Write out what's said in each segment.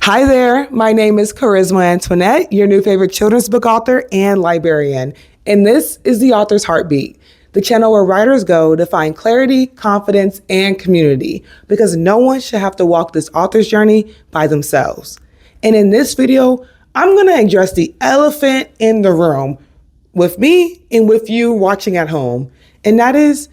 Hi there, my name is Charisma Antoinette, your new favorite children's book author and librarian. And this is The Author's Heartbeat, the channel where writers go to find clarity, confidence, and community, because no one should have to walk this author's journey by themselves. And in this video, I'm going to address the elephant in the room with me and with you watching at home. And that is,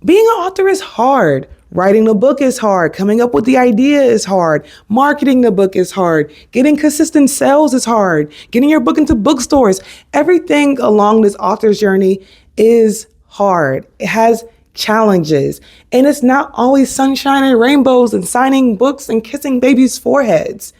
being an author is hard. Writing the book is hard. Coming up with the idea is hard. Marketing the book is hard. Getting consistent sales is hard. Getting your book into bookstores. Everything along this author's journey is hard. It has challenges. And it's not always sunshine and rainbows and signing books and kissing babies' foreheads.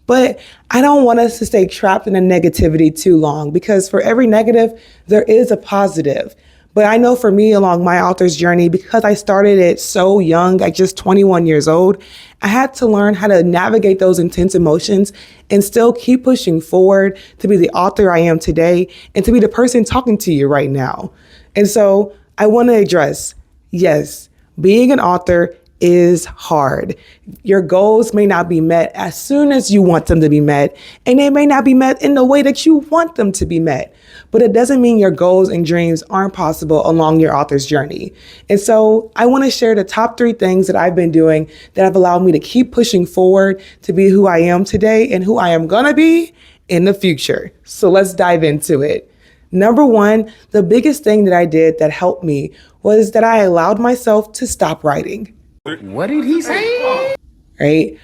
But I don't want us to stay trapped in a negativity too long, because for every negative, there is a positive. But I know for me, along my author's journey, because I started it so young, at just 21 years old, I had to learn how to navigate those intense emotions and still keep pushing forward to be the author I am today and to be the person talking to you right now. And so I want to address, yes, being an author is hard. Your goals may not be met as soon as you want them to be met, and they may not be met in the way that you want them to be met. But it doesn't mean your goals and dreams aren't possible along your author's journey. And so I want to share the top 3 things that I've been doing that have allowed me to keep pushing forward to be who I am today and who I am going to be in the future. So let's dive into it. Number 1, the biggest thing that I did that helped me was that I allowed myself to stop writing. What did he say? Right?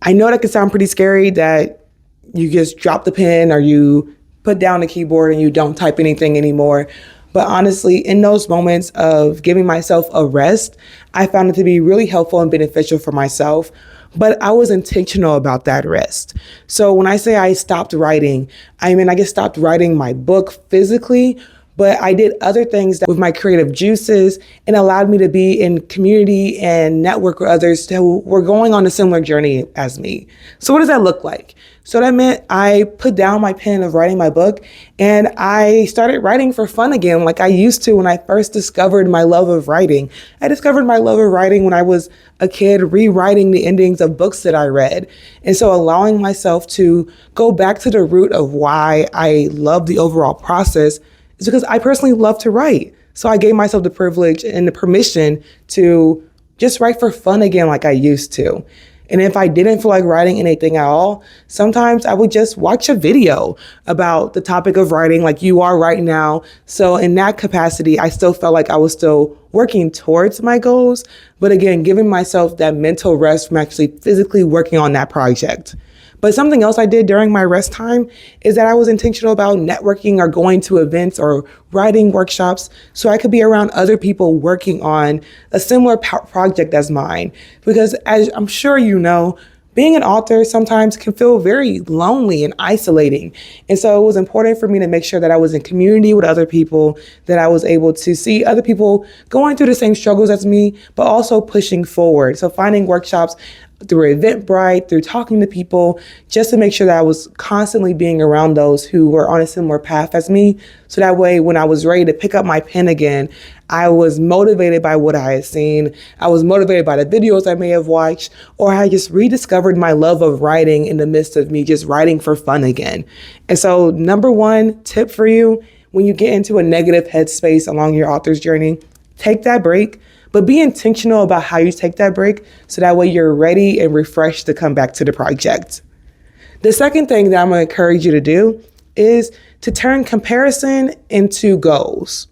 I know that can sound pretty scary, that you just drop the pen or you put down the keyboard and you don't type anything anymore. But honestly, in those moments of giving myself a rest, I found it to be really helpful and beneficial for myself. But I was intentional about that rest. So when I say I stopped writing, I mean, I just stopped writing my book physically, but I did other things with my creative juices and allowed me to be in community and network with others who were going on a similar journey as me. So what does that look like? So that meant I put down my pen of writing my book and I started writing for fun again, like I used to when I first discovered my love of writing. I discovered my love of writing when I was a kid, rewriting the endings of books that I read. And so allowing myself to go back to the root of why I love the overall process is because I personally love to write. So I gave myself the privilege and the permission to just write for fun again like I used to. And if I didn't feel like writing anything at all, sometimes I would just watch a video about the topic of writing like you are right now. So in that capacity, I still felt like I was still working towards my goals, but again, giving myself that mental rest from actually physically working on that project. But something else I did during my rest time is that I was intentional about networking or going to events or writing workshops so I could be around other people working on a similar project as mine. Because as I'm sure you know, being an author sometimes can feel very lonely and isolating. And so it was important for me to make sure that I was in community with other people, that I was able to see other people going through the same struggles as me, but also pushing forward. So finding workshops through Eventbrite, through talking to people, just to make sure that I was constantly being around those who were on a similar path as me. So that way, when I was ready to pick up my pen again, I was motivated by what I had seen. I was motivated by the videos I may have watched, or I just rediscovered my love of writing in the midst of me just writing for fun again. And so number 1 tip for you, when you get into a negative headspace along your author's journey, take that break. But be intentional about how you take that break so that way you're ready and refreshed to come back to the project. The second thing that I'm going to encourage you to do is to turn comparison into goals.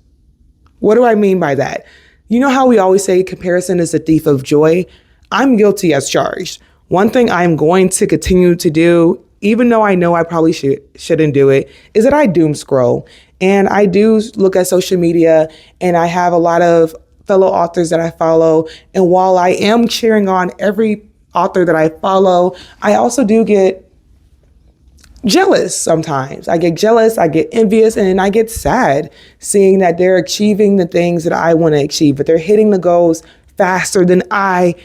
What do I mean by that? You know how we always say comparison is a thief of joy? I'm guilty as charged. One thing I'm going to continue to do, even though I know I probably shouldn't do it, is that I doom scroll. And I do look at social media, and I have a lot of fellow authors that I follow. And while I am cheering on every author that I follow, I also do get jealous sometimes. I get jealous, I get envious, and I get sad seeing that they're achieving the things that I want to achieve, but they're hitting the goals faster than I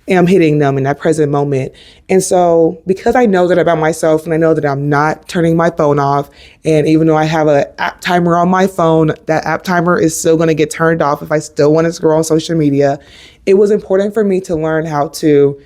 am hitting them in that present moment. And so because I know that about myself and I know that I'm not turning my phone off, and even though I have an app timer on my phone, that app timer is still going to get turned off if I still want to scroll on social media, it was important for me to learn how to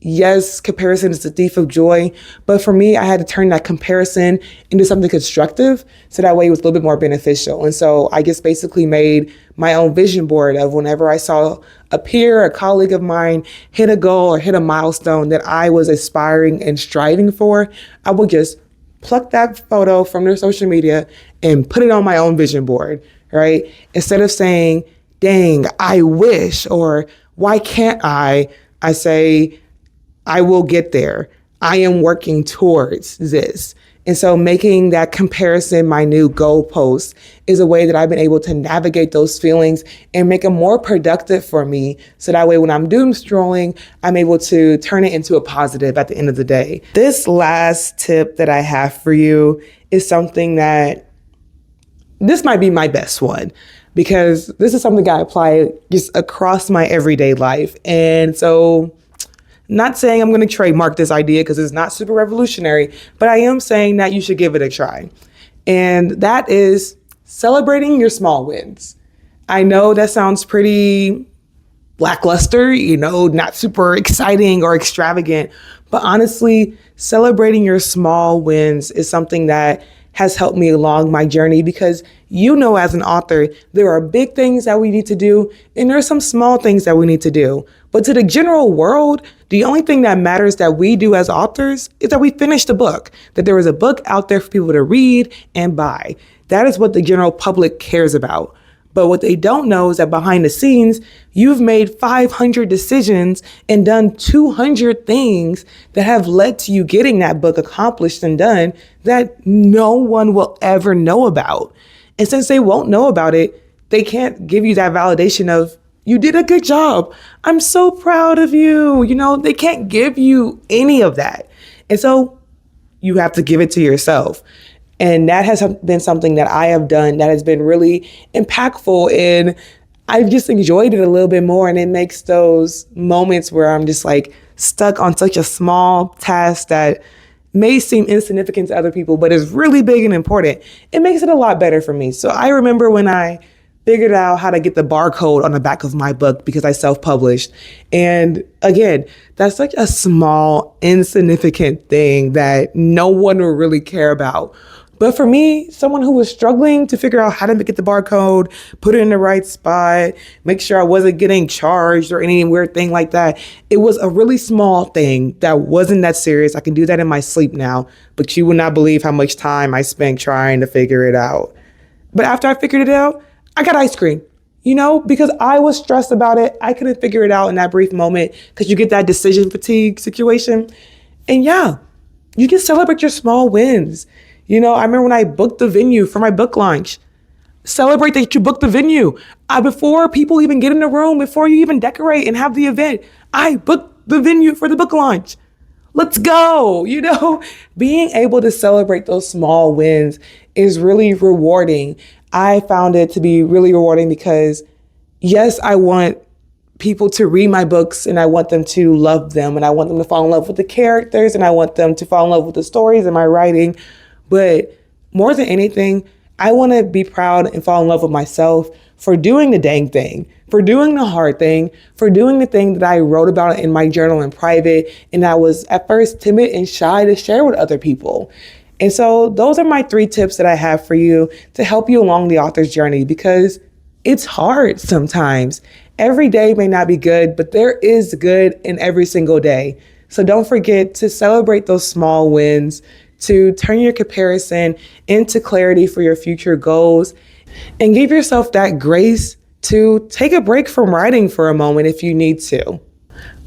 yes, comparison is the thief of joy, but for me, I had to turn that comparison into something constructive so that way it was a little bit more beneficial. And so I just basically made my own vision board of whenever I saw a peer, a colleague of mine hit a goal or hit a milestone that I was aspiring and striving for, I would just pluck that photo from their social media and put it on my own vision board, right? Instead of saying, dang, I wish, or why can't I say, I will get there. I am working towards this. And so making that comparison my new goalpost is a way that I've been able to navigate those feelings and make them more productive for me. So that way when I'm doom scrolling, I'm able to turn it into a positive at the end of the day. This last tip that I have for you is something that this might be my best one, because this is something I apply just across my everyday life. And so not saying I'm going to trademark this idea because it's not super revolutionary, but I am saying that you should give it a try. And that is celebrating your small wins. I know that sounds pretty lackluster, not super exciting or extravagant, but honestly, celebrating your small wins is something that has helped me along my journey, because as an author, there are big things that we need to do and there are some small things that we need to do. But to the general world, the only thing that matters that we do as authors is that we finish the book, that there is a book out there for people to read and buy. That is what the general public cares about. But what they don't know is that behind the scenes, you've made 500 decisions and done 200 things that have led to you getting that book accomplished and done that no one will ever know about. And since they won't know about it, they can't give you that validation of, you did a good job. I'm so proud of you. They can't give you any of that. And so you have to give it to yourself. And that has been something that I have done that has been really impactful, and I've just enjoyed it a little bit more. And it makes those moments where I'm just like stuck on such a small task that may seem insignificant to other people, but is really big and important. It makes it a lot better for me. So I remember when I figured out how to get the barcode on the back of my book because I self-published. And again, that's such a small, insignificant thing that no one will really care about. But for me, someone who was struggling to figure out how to get the barcode, put it in the right spot, make sure I wasn't getting charged or any weird thing like that, it was a really small thing that wasn't that serious. I can do that in my sleep now, but you would not believe how much time I spent trying to figure it out. But after I figured it out, I got ice cream, because I was stressed about it. I couldn't figure it out in that brief moment because you get that decision fatigue situation. And yeah, you can celebrate your small wins. I remember when I booked the venue for my book launch. Celebrate that you booked the venue. Before people even get in the room, before you even decorate and have the event, I booked the venue for the book launch. Let's go. Being able to celebrate those small wins is really rewarding. I found it to be really rewarding because, yes, I want people to read my books and I want them to love them and I want them to fall in love with the characters and I want them to fall in love with the stories in my writing. But more than anything, I want to be proud and fall in love with myself for doing the dang thing, for doing the hard thing, for doing the thing that I wrote about in my journal in private and I was at first timid and shy to share with other people. And so those are my 3 tips that I have for you to help you along the author's journey, because it's hard sometimes. Every day may not be good, but there is good in every single day. So don't forget to celebrate those small wins, to turn your comparison into clarity for your future goals, and give yourself that grace to take a break from writing for a moment if you need to.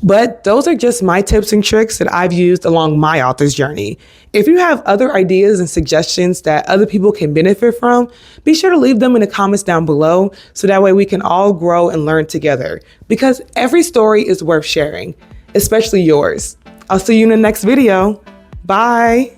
But those are just my tips and tricks that I've used along my author's journey. If you have other ideas and suggestions that other people can benefit from, be sure to leave them in the comments down below so that way we can all grow and learn together. Because every story is worth sharing, especially yours. I'll see you in the next video. Bye.